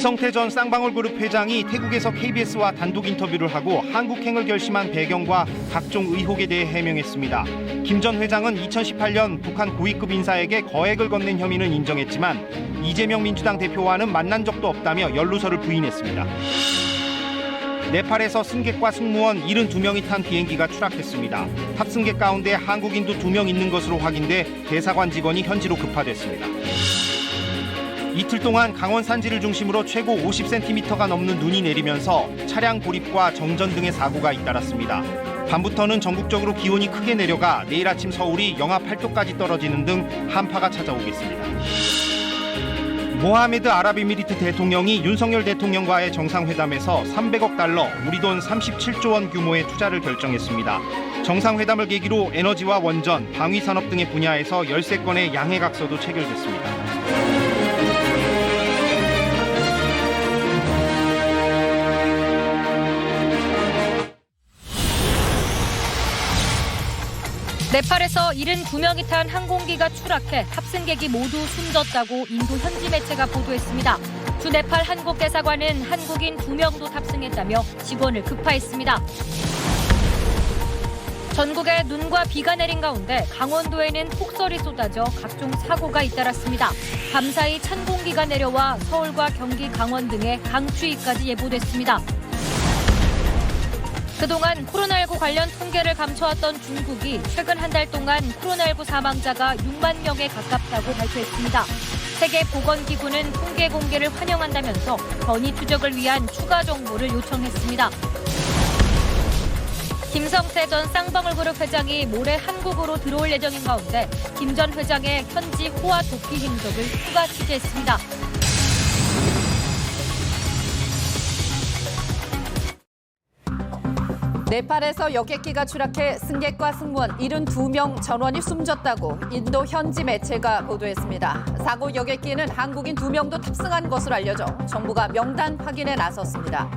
김성태 전 쌍방울그룹 회장이 태국에서 KBS와 단독 인터뷰를 하고 한국행을 결심한 배경과 각종 의혹에 대해 해명했습니다. 김 전 회장은 2018년 북한 고위급 인사에게 거액을 건넨 혐의는 인정했지만 이재명 민주당 대표와는 만난 적도 없다며 연루설을 부인했습니다. 네팔에서 승객과 승무원 72명이 탄 비행기가 추락했습니다. 탑승객 가운데 한국인도 2명 있는 것으로 확인돼 대사관 직원이 현지로 급파됐습니다. 이틀 동안 강원 산지를 중심으로 최고 50cm가 넘는 눈이 내리면서 차량 고립과 정전 등의 사고가 잇따랐습니다. 밤부터는 전국적으로 기온이 크게 내려가 내일 아침 서울이 영하 8도까지 떨어지는 등 한파가 찾아오겠습니다. 모하메드 아랍에미리트 대통령이 윤석열 대통령과의 정상회담에서 300억 달러, 우리 돈 37조 원 규모의 투자를 결정했습니다. 정상회담을 계기로 에너지와 원전, 방위산업 등의 분야에서 13건의 양해각서도 체결됐습니다. 네팔에서 72명이 탄 항공기가 추락해 탑승객이 모두 숨졌다고 인도 현지 매체가 보도했습니다. 주 네팔 한국대사관은 한국인 2명도 탑승했다며 직원을 급파했습니다. 전국에 눈과 비가 내린 가운데 강원도에는 폭설이 쏟아져 각종 사고가 잇따랐습니다. 밤사이 찬 공기가 내려와 서울과 경기, 강원 등에 강추위까지 예보됐습니다. 그동안 코로나19 관련 통계를 감춰왔던 중국이 최근 한 달 동안 코로나19 사망자가 6만 명에 가깝다고 발표했습니다. 세계보건기구는 통계 공개를 환영한다면서 변이 추적을 위한 추가 정보를 요청했습니다. 김성태 전 쌍방울그룹 회장이 모레 한국으로 들어올 예정인 가운데 김 전 회장의 현지 호화 도피 행적을 추가 취재했습니다. 네팔에서 여객기가 추락해 승객과 승무원 72명 전원이 숨졌다고 인도 현지 매체가 보도했습니다. 사고 여객기에는 한국인 2명도 탑승한 것으로 알려져 정부가 명단 확인에 나섰습니다.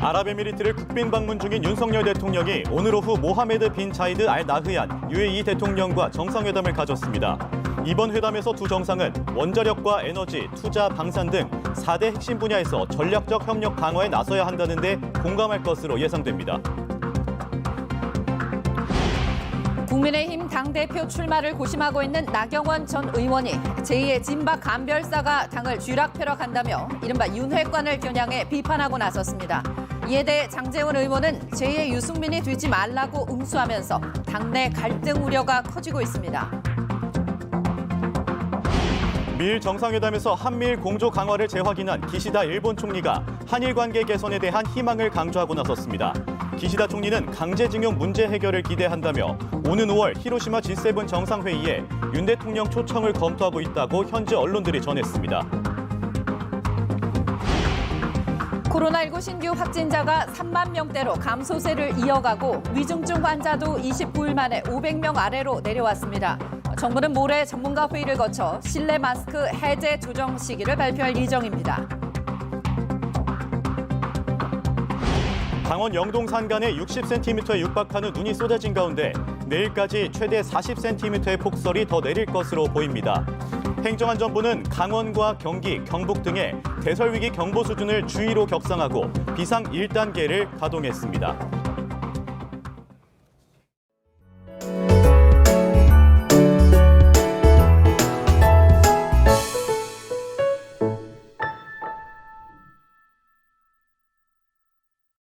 아랍에미리트를 국빈 방문 중인 윤석열 대통령이 오늘 오후 모하메드 빈 자이드 알 나흐얀 UAE 대통령과 정상회담을 가졌습니다. 이번 회담에서 두 정상은 원자력과 에너지, 투자, 방산 등 4대 핵심 분야에서 전략적 협력 강화에 나서야 한다는 데 공감할 것으로 예상됩니다. 국민의힘 당대표 출마를 고심하고 있는 나경원 전 의원이 제2의 진박 감별사가 당을 쥐락펴락한다며 이른바 윤회관을 겨냥해 비판하고 나섰습니다. 이에 대해 장제원 의원은 제2의 유승민이 되지 말라고 응수하면서 당내 갈등 우려가 커지고 있습니다. 미일 정상회담에서 한미일 공조 강화를 재확인한 기시다 일본 총리가 한일 관계 개선에 대한 희망을 강조하고 나섰습니다. 기시다 총리는 강제징용 문제 해결을 기대한다며 오는 5월 히로시마 G7 정상회의에 윤 대통령 초청을 검토하고 있다고 현지 언론들이 전했습니다. 코로나19 신규 확진자가 3만 명대로 감소세를 이어가고 위중증 환자도 29일 만에 500명 아래로 내려왔습니다. 정부는 모레 전문가 회의를 거쳐 실내 마스크 해제 조정 시기를 발표할 예정입니다. 강원 영동 산간에 60cm에 육박하는 눈이 쏟아진 가운데 내일까지 최대 40cm의 폭설이 더 내릴 것으로 보입니다. 행정안전부는 강원과 경기, 경북 등의 대설위기 경보 수준을 주의로 격상하고 비상 1단계를 가동했습니다.